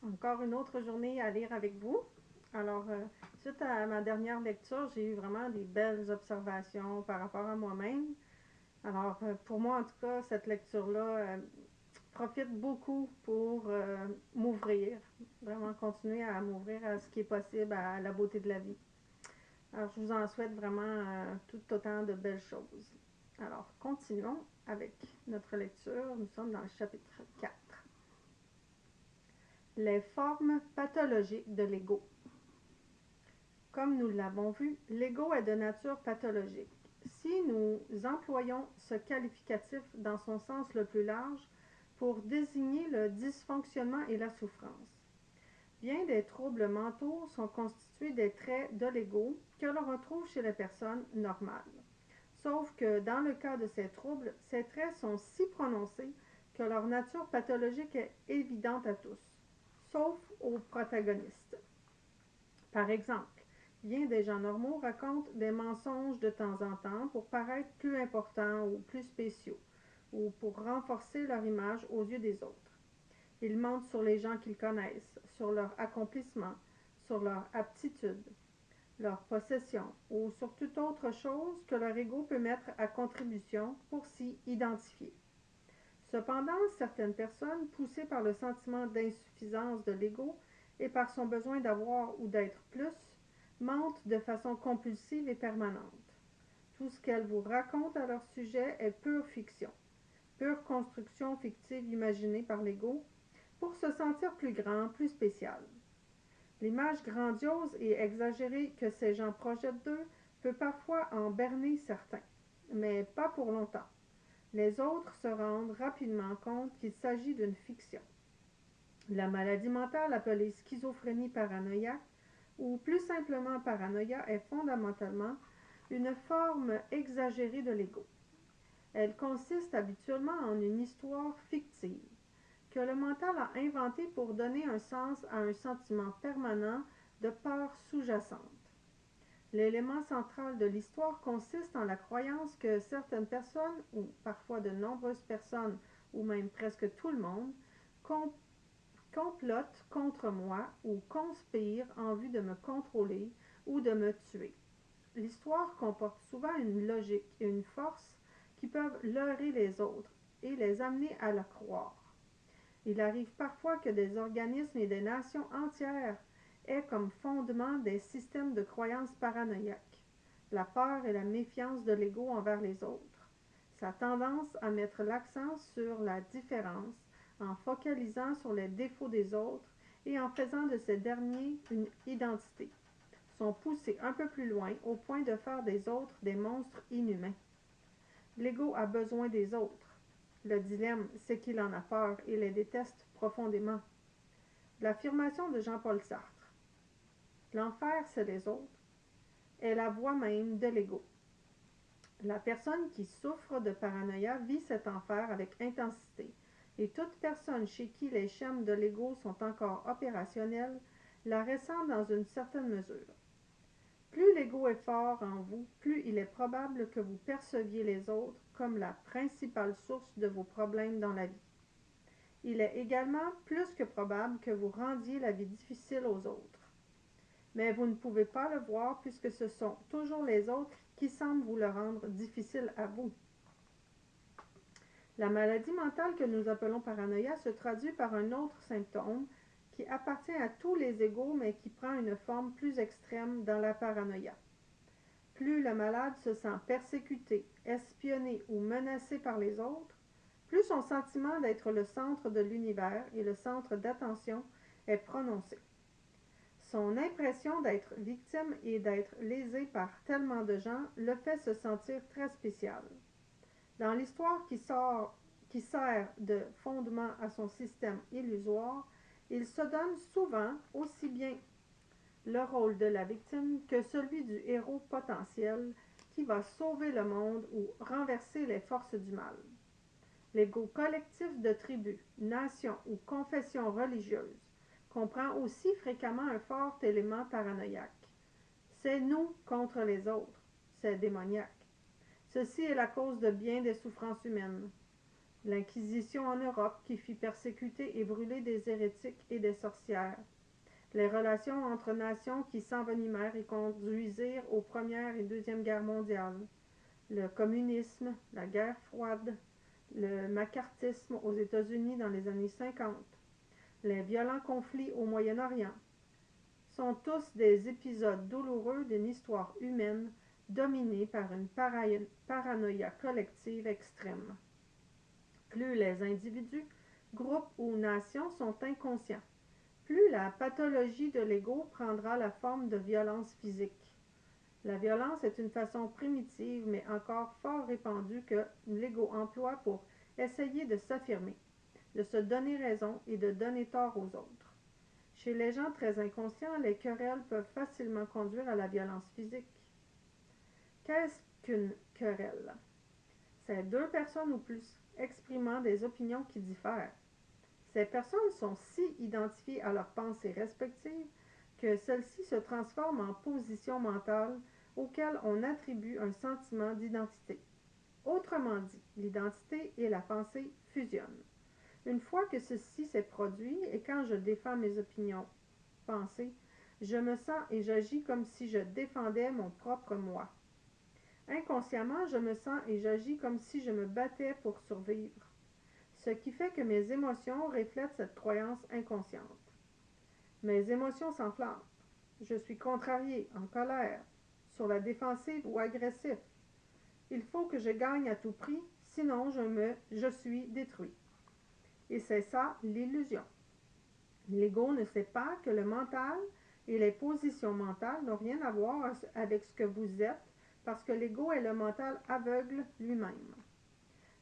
Encore une autre journée à lire avec vous. Alors, suite à ma dernière lecture, j'ai eu vraiment des belles observations par rapport à moi-même. Alors, pour moi, en tout cas, cette lecture-là profite beaucoup pour m'ouvrir, vraiment continuer à m'ouvrir à ce qui est possible, à la beauté de la vie. Alors, je vous en souhaite vraiment tout autant de belles choses. Alors, continuons avec notre lecture. Nous sommes dans le chapitre 4. Les formes pathologiques de l'ego. Comme nous l'avons vu, l'ego est de nature pathologique. Si nous employons ce qualificatif dans son sens le plus large pour désigner le dysfonctionnement et la souffrance. Bien des troubles mentaux sont constitués des traits de l'ego que l'on retrouve chez les personnes normales. Sauf que dans le cas de ces troubles, ces traits sont si prononcés que leur nature pathologique est évidente à tous, sauf aux protagonistes. Par exemple, bien des gens normaux racontent des mensonges de temps en temps pour paraître plus importants ou plus spéciaux, ou pour renforcer leur image aux yeux des autres. Ils mentent sur les gens qu'ils connaissent, sur leur accomplissement, sur leur aptitude, leur possession ou sur toute autre chose que leur ego peut mettre à contribution pour s'y identifier. Cependant, certaines personnes, poussées par le sentiment d'insuffisance de l'ego et par son besoin d'avoir ou d'être plus, mentent de façon compulsive et permanente. Tout ce qu'elles vous racontent à leur sujet est pure fiction, pure construction fictive imaginée par l'ego, pour se sentir plus grand, plus spécial. L'image grandiose et exagérée que ces gens projettent d'eux peut parfois en berner certains, mais pas pour longtemps. Les autres se rendent rapidement compte qu'il s'agit d'une fiction. La maladie mentale appelée schizophrénie paranoïaque, ou plus simplement paranoïa, est fondamentalement une forme exagérée de l'ego. Elle consiste habituellement en une histoire fictive que le mental a inventée pour donner un sens à un sentiment permanent de peur sous-jacente. L'élément central de l'histoire consiste en la croyance que certaines personnes, ou parfois de nombreuses personnes, ou même presque tout le monde, complotent contre moi ou conspirent en vue de me contrôler ou de me tuer. L'histoire comporte souvent une logique et une force qui peuvent leurrer les autres et les amener à la croire. Il arrive parfois que des organismes et des nations entières aient comme fondement des systèmes de croyances paranoïaques, la peur et la méfiance de l'ego envers les autres, sa tendance à mettre l'accent sur la différence en focalisant sur les défauts des autres et en faisant de ces derniers une identité, sont poussés un peu plus loin au point de faire des autres des monstres inhumains. L'ego a besoin des autres. Le dilemme, c'est qu'il en a peur et les déteste profondément. L'affirmation de Jean-Paul Sartre, l'enfer, c'est les autres, est la voix même de l'ego. La personne qui souffre de paranoïa vit cet enfer avec intensité, et toute personne chez qui les schèmes de l'ego sont encore opérationnels la ressent dans une certaine mesure. Plus l'ego est fort en vous, plus il est probable que vous perceviez les autres comme la principale source de vos problèmes dans la vie. Il est également plus que probable que vous rendiez la vie difficile aux autres. Mais vous ne pouvez pas le voir puisque ce sont toujours les autres qui semblent vous le rendre difficile à vous. La maladie mentale que nous appelons paranoïa se traduit par un autre symptôme qui appartient à tous les égos mais qui prend une forme plus extrême dans la paranoïa. Plus le malade se sent persécuté, espionné ou menacé par les autres, plus son sentiment d'être le centre de l'univers et le centre d'attention est prononcé. Son impression d'être victime et d'être lésé par tellement de gens le fait se sentir très spécial. Dans l'histoire qui sert de fondement à son système illusoire, il se donne souvent aussi bien le rôle de la victime que celui du héros potentiel qui va sauver le monde ou renverser les forces du mal. L'ego collectif de tribus, nations ou confessions religieuses comprend aussi fréquemment un fort élément paranoïaque. C'est nous contre les autres, c'est démoniaque. Ceci est la cause de bien des souffrances humaines. l'Inquisition en Europe qui fit persécuter et brûler des hérétiques et des sorcières, les relations entre nations qui s'envenimèrent et conduisirent aux Première et Deuxième Guerres mondiales, le communisme, la guerre froide, le macartisme aux États-Unis dans les années 50, les violents conflits au Moyen-Orient, sont tous des épisodes douloureux d'une histoire humaine dominée par une paranoïa collective extrême. Plus les individus, groupes ou nations sont inconscients, plus la pathologie de l'ego prendra la forme de violence physique. La violence est une façon primitive mais encore fort répandue que l'ego emploie pour essayer de s'affirmer, de se donner raison et de donner tort aux autres. Chez les gens très inconscients, les querelles peuvent facilement conduire à la violence physique. Qu'est-ce qu'une querelle? C'est deux personnes ou plus exprimant des opinions qui diffèrent. Ces personnes sont si identifiées à leurs pensées respectives que celles-ci se transforment en positions mentales auxquelles on attribue un sentiment d'identité. Autrement dit, l'identité et la pensée fusionnent. Une fois que ceci s'est produit et quand je défends mes opinions, pensées, je me sens et j'agis comme si je défendais mon propre moi. Inconsciemment, je me sens et j'agis comme si je me battais pour survivre, ce qui fait que mes émotions reflètent cette croyance inconsciente. Mes émotions s'enflamment. Je suis contrarié, en colère, sur la défensive ou agressif. Il faut que je gagne à tout prix, sinon je suis détruit. Et c'est ça l'illusion. L'ego ne sait pas que le mental et les positions mentales n'ont rien à voir avec ce que vous êtes, parce que l'ego est le mental aveugle lui-même.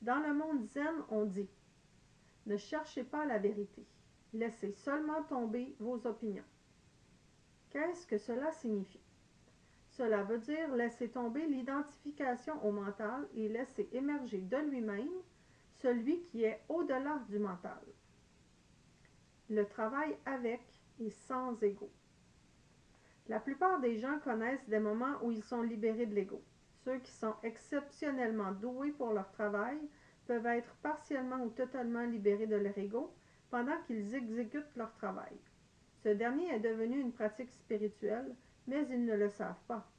Dans le monde zen, on dit « Ne cherchez pas la vérité, laissez seulement tomber vos opinions ». Qu'est-ce que cela signifie? Cela veut dire laisser tomber l'identification au mental et laisser émerger de lui-même celui qui est au-delà du mental. Le travail avec et sans ego. La plupart des gens connaissent des moments où ils sont libérés de l'ego. Ceux qui sont exceptionnellement doués pour leur travail peuvent être partiellement ou totalement libérés de leur ego pendant qu'ils exécutent leur travail. Ce dernier est devenu une pratique spirituelle, mais ils ne le savent pas.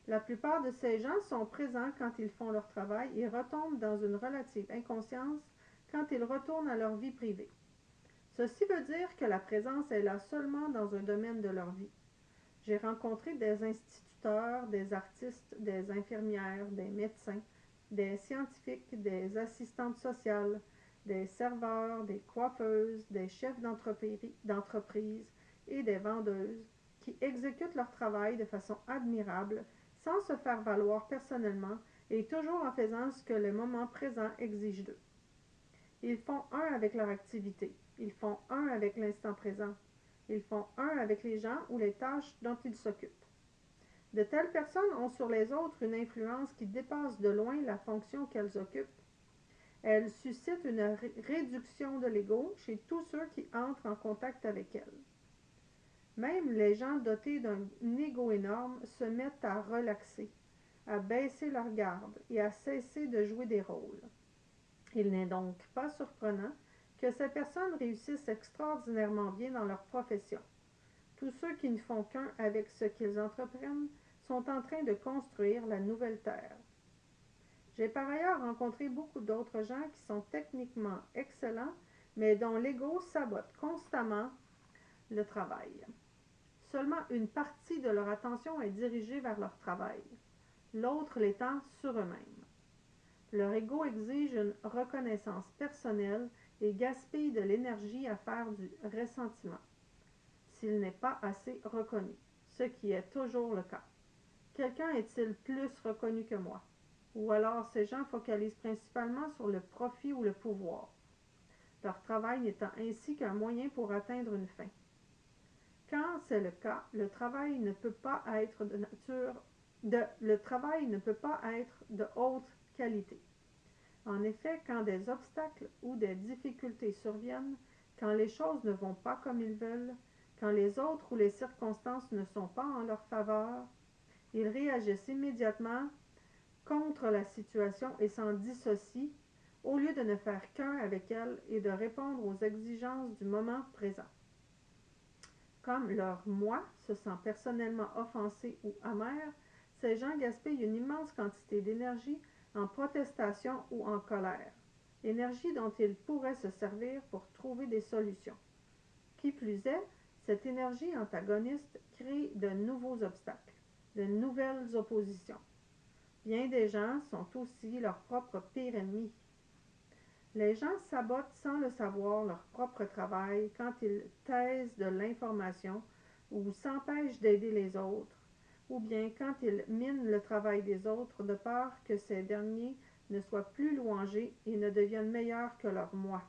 La plupart de ces gens sont présents quand ils font leur travail et retombent dans une relative inconscience quand ils retournent à leur vie privée. Ceci veut dire que la présence est là seulement dans un domaine de leur vie. J'ai rencontré des instituteurs, des artistes, des infirmières, des médecins, des scientifiques, des assistantes sociales, des serveurs, des coiffeuses, des chefs d'entreprise et des vendeuses qui exécutent leur travail de façon admirable, sans se faire valoir personnellement et toujours en faisant ce que le moment présent exige d'eux. Ils font un avec leur activité. Ils font un avec l'instant présent. Ils font un avec les gens ou les tâches dont ils s'occupent. De telles personnes ont sur les autres une influence qui dépasse de loin la fonction qu'elles occupent. Elles suscitent une réduction de l'ego chez tous ceux qui entrent en contact avec elles. Même les gens dotés d'un ego énorme se mettent à relaxer, à baisser leur garde et à cesser de jouer des rôles. Il n'est donc pas surprenant que ces personnes réussissent extraordinairement bien dans leur profession. Tous ceux qui ne font qu'un avec ce qu'ils entreprennent sont en train de construire la nouvelle terre. J'ai par ailleurs rencontré beaucoup d'autres gens qui sont techniquement excellents, mais dont l'ego sabote constamment le travail. Seulement une partie de leur attention est dirigée vers leur travail, l'autre l'étant sur eux-mêmes. Leur ego exige une reconnaissance personnelle et gaspille de l'énergie à faire du ressentiment, s'il n'est pas assez reconnu, ce qui est toujours le cas. Quelqu'un est-il plus reconnu que moi? Ou alors ces gens focalisent principalement sur le profit ou le pouvoir, leur travail n'étant ainsi qu'un moyen pour atteindre une fin. Quand c'est le cas, le travail ne peut pas être de haute qualité. En effet, quand des obstacles ou des difficultés surviennent, quand les choses ne vont pas comme ils veulent, quand les autres ou les circonstances ne sont pas en leur faveur, ils réagissent immédiatement contre la situation et s'en dissocient au lieu de ne faire qu'un avec elle et de répondre aux exigences du moment présent. Comme leur moi se sent personnellement offensé ou amer, ces gens gaspillent une immense quantité d'énergie en protestation ou en colère, énergie dont ils pourraient se servir pour trouver des solutions. Qui plus est, cette énergie antagoniste crée de nouveaux obstacles, de nouvelles oppositions. Bien des gens sont aussi leur propre pire ennemi. Les gens sabotent sans le savoir leur propre travail quand ils taisent de l'information ou s'empêchent d'aider les autres, ou bien quand ils minent le travail des autres de peur que ces derniers ne soient plus louangés et ne deviennent meilleurs que leur moi.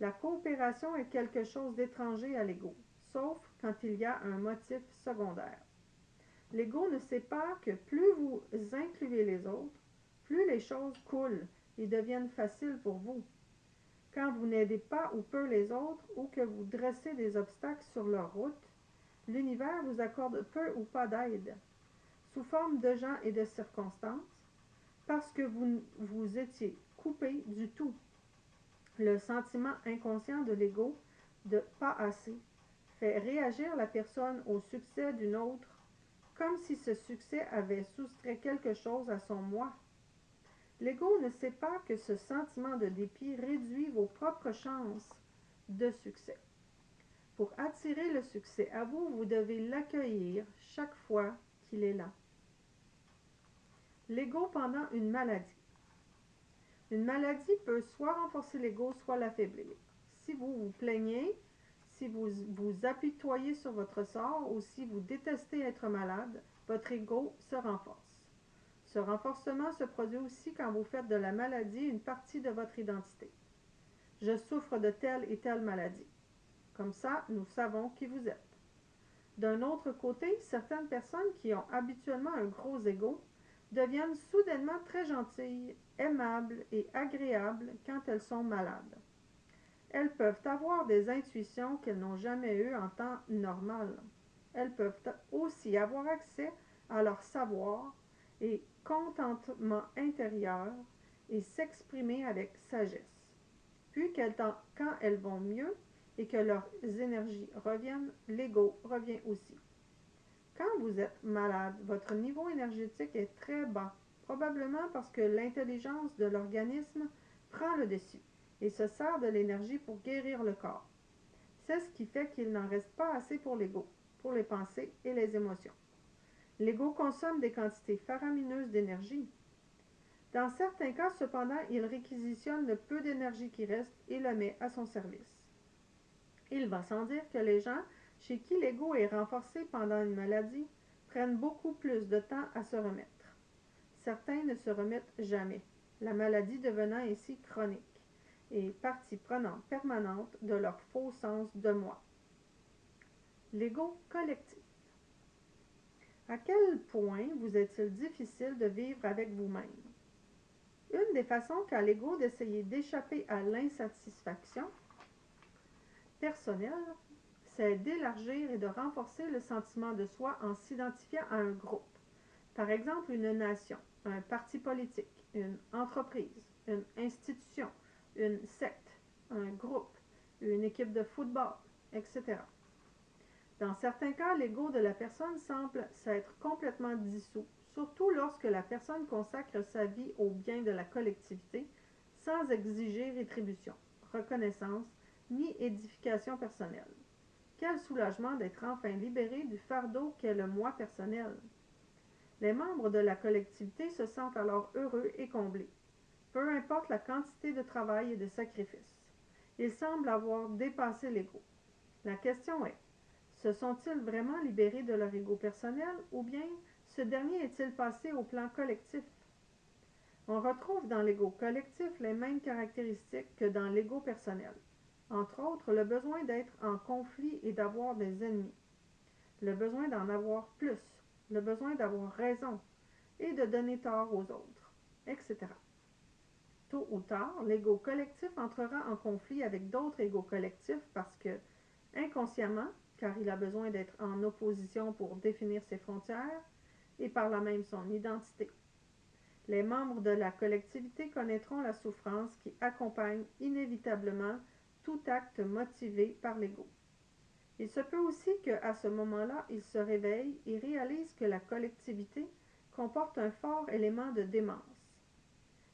La coopération est quelque chose d'étranger à l'ego, sauf quand il y a un motif secondaire. L'ego ne sait pas que plus vous incluez les autres, plus les choses coulent et deviennent faciles pour vous. Quand vous n'aidez pas ou peu les autres ou que vous dressez des obstacles sur leur route, l'univers vous accorde peu ou pas d'aide, sous forme de gens et de circonstances, parce que vous étiez coupé du tout. Le sentiment inconscient de l'ego de pas assez fait réagir la personne au succès d'une autre comme si ce succès avait soustrait quelque chose à son moi. L'ego ne sait pas que ce sentiment de dépit réduit vos propres chances de succès. Pour attirer le succès à vous, vous devez l'accueillir chaque fois qu'il est là. L'ego pendant une maladie. Une maladie peut soit renforcer l'ego, soit l'affaiblir. Si vous vous plaignez, si vous vous apitoyez sur votre sort ou si vous détestez être malade, votre ego se renforce. Ce renforcement se produit aussi quand vous faites de la maladie une partie de votre identité. Je souffre de telle et telle maladie. Comme ça, nous savons qui vous êtes. D'un autre côté, certaines personnes qui ont habituellement un gros ego deviennent soudainement très gentilles, aimables et agréables quand elles sont malades. Elles peuvent avoir des intuitions qu'elles n'ont jamais eues en temps normal. Elles peuvent aussi avoir accès à leur savoir et contentement intérieur et s'exprimer avec sagesse. Puis quand elles vont mieux et que leurs énergies reviennent, l'ego revient aussi. Quand vous êtes malade, votre niveau énergétique est très bas, probablement parce que l'intelligence de l'organisme prend le dessus et se sert de l'énergie pour guérir le corps. C'est ce qui fait qu'il n'en reste pas assez pour l'ego, pour les pensées et les émotions. L'ego consomme des quantités faramineuses d'énergie. Dans certains cas, cependant, il réquisitionne le peu d'énergie qui reste et le met à son service. Il va sans dire que les gens chez qui l'ego est renforcé pendant une maladie prennent beaucoup plus de temps à se remettre. Certains ne se remettent jamais, la maladie devenant ainsi chronique et partie prenante permanente de leur faux sens de moi. L'ego collectif. À quel point vous est-il difficile de vivre avec vous-même? Une des façons qu'a l'ego d'essayer d'échapper à l'insatisfaction personnelle, c'est d'élargir et de renforcer le sentiment de soi en s'identifiant à un groupe. Par exemple, une nation, un parti politique, une entreprise, une institution, une secte, un groupe, une équipe de football, etc. Dans certains cas, l'ego de la personne semble s'être complètement dissous, surtout lorsque la personne consacre sa vie au bien de la collectivité sans exiger rétribution, reconnaissance ni édification personnelle. Quel soulagement d'être enfin libéré du fardeau qu'est le moi personnel. Les membres de la collectivité se sentent alors heureux et comblés, peu importe la quantité de travail et de sacrifice. Ils semblent avoir dépassé l'ego. La question est, se sont-ils vraiment libérés de leur ego personnel ou bien ce dernier est-il passé au plan collectif? On retrouve dans l'ego collectif les mêmes caractéristiques que dans l'ego personnel. Entre autres, le besoin d'être en conflit et d'avoir des ennemis, le besoin d'en avoir plus, le besoin d'avoir raison et de donner tort aux autres, etc. Tôt ou tard, l'ego collectif entrera en conflit avec d'autres égos collectifs parce que, inconsciemment, car il a besoin d'être en opposition pour définir ses frontières et par là même son identité. Les membres de la collectivité connaîtront la souffrance qui accompagne inévitablement tout acte motivé par l'ego. Il se peut aussi qu'à ce moment-là, ils se réveillent et réalisent que la collectivité comporte un fort élément de démence.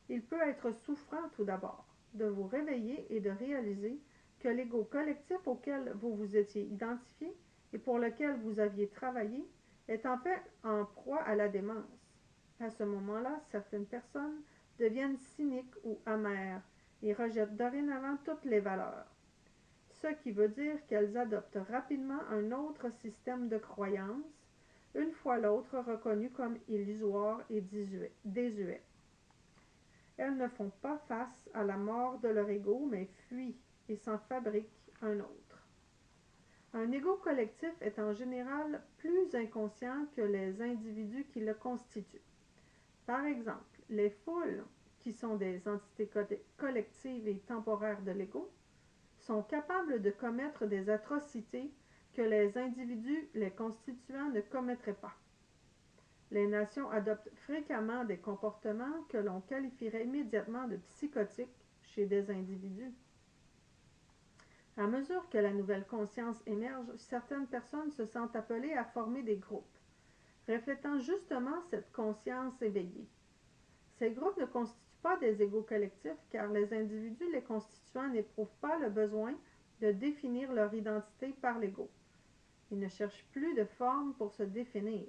Il peut être souffrant tout d'abord de vous réveiller et de réaliser que l'ego collectif auquel vous vous étiez identifié et pour lequel vous aviez travaillé est en fait en proie à la démence. À ce moment-là, certaines personnes deviennent cyniques ou amères et rejettent dorénavant toutes les valeurs, ce qui veut dire qu'elles adoptent rapidement un autre système de croyances, une fois l'autre reconnu comme illusoire et désuet. Elles ne font pas face à la mort de leur ego, mais fuient et s'en fabriquent un autre. Un ego collectif est en général plus inconscient que les individus qui le constituent. Par exemple, les foules, qui sont des entités collectives et temporaires de l'ego, sont capables de commettre des atrocités que les individus les constituant ne commettraient pas. Les nations adoptent fréquemment des comportements que l'on qualifierait immédiatement de psychotiques chez des individus. À mesure que la nouvelle conscience émerge, certaines personnes se sentent appelées à former des groupes, reflétant justement cette conscience éveillée. Ces groupes ne constituent pas des égos collectifs car les individus les constituant n'éprouvent pas le besoin de définir leur identité par l'ego. Ils ne cherchent plus de forme pour se définir.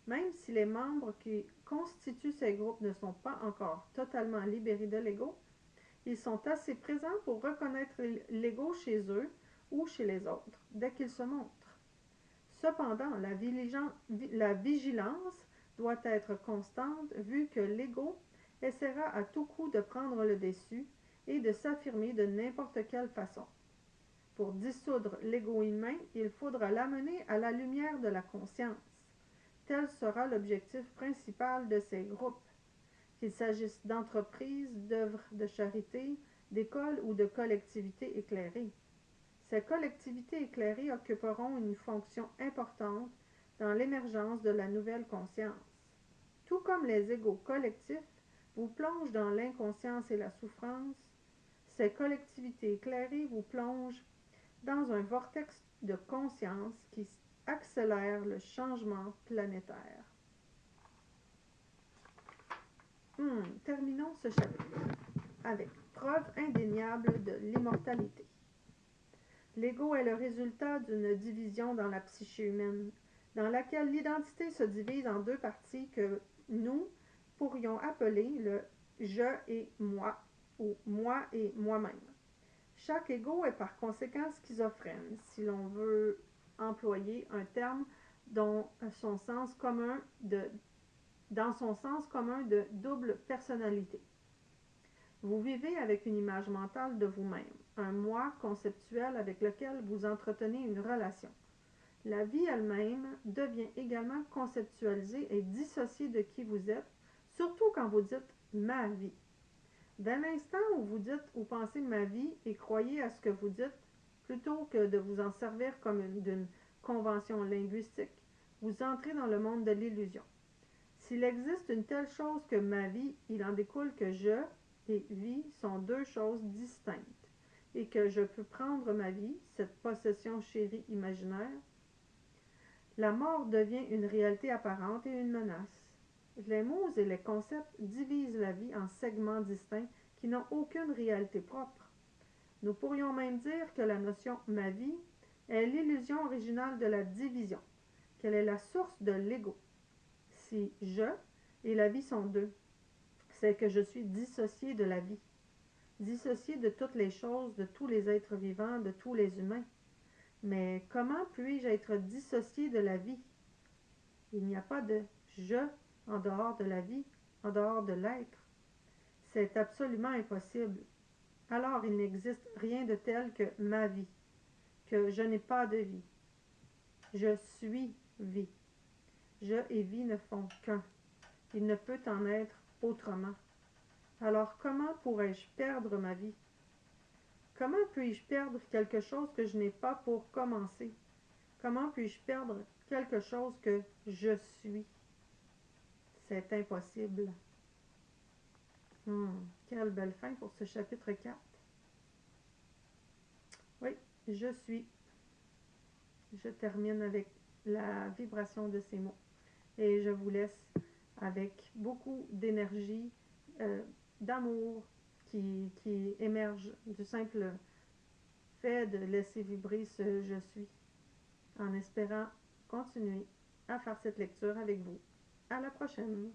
Même si les membres qui constituent ces groupes ne sont pas encore totalement libérés de l'ego, ils sont assez présents pour reconnaître l'ego chez eux ou chez les autres, dès qu'ils se montrent. Cependant, la vigilance doit être constante vu que l'ego essaiera à tout coup de prendre le dessus et de s'affirmer de n'importe quelle façon. Pour dissoudre l'ego humain, il faudra l'amener à la lumière de la conscience. Tel sera l'objectif principal de ces groupes, qu'il s'agisse d'entreprises, d'œuvres de charité, d'écoles ou de collectivités éclairées. Ces collectivités éclairées occuperont une fonction importante dans l'émergence de la nouvelle conscience. Tout comme les égos collectifs vous plongent dans l'inconscience et la souffrance, ces collectivités éclairées vous plongent dans un vortex de conscience qui accélère le changement planétaire. Terminons ce chapitre avec preuve indéniable de l'immortalité. L'ego est le résultat d'une division dans la psyché humaine, dans laquelle l'identité se divise en deux parties que nous pourrions appeler le je et moi ou moi et moi-même. Chaque ego est par conséquent schizophrène, si l'on veut employer un terme dans son sens commun de double personnalité. Vous vivez avec une image mentale de vous-même, un moi conceptuel avec lequel vous entretenez une relation. La vie elle-même devient également conceptualisée et dissociée de qui vous êtes, surtout quand vous dites « ma vie ». Dès l'instant où vous dites ou pensez « ma vie » et croyez à ce que vous dites, plutôt que de vous en servir comme d'une convention linguistique, vous entrez dans le monde de l'illusion. S'il existe une telle chose que ma vie, il en découle que je et vie sont deux choses distinctes, et que je peux prendre ma vie, cette possession chérie imaginaire. La mort devient une réalité apparente et une menace. Les mots et les concepts divisent la vie en segments distincts qui n'ont aucune réalité propre. Nous pourrions même dire que la notion « ma vie » est l'illusion originale de la division, qu'elle est la source de l'ego. Si « je » et la vie sont deux, c'est que je suis dissocié de la vie, dissocié de toutes les choses, de tous les êtres vivants, de tous les humains. Mais comment puis-je être dissocié de la vie? Il n'y a pas de « je » en dehors de la vie, en dehors de l'être. C'est absolument impossible. Alors il n'existe rien de tel que ma vie, que je n'ai pas de vie. Je suis vie. Je et vie ne font qu'un. Il ne peut en être autrement. Alors comment pourrais-je perdre ma vie? Comment puis-je perdre quelque chose que je n'ai pas pour commencer? Comment puis-je perdre quelque chose que je suis? C'est impossible. Quelle belle fin pour ce chapitre 4. Oui, je suis. Je termine avec la vibration de ces mots. Et je vous laisse avec beaucoup d'énergie, d'amour qui émerge du simple fait de laisser vibrer ce je suis, en espérant continuer à faire cette lecture avec vous. À la prochaine!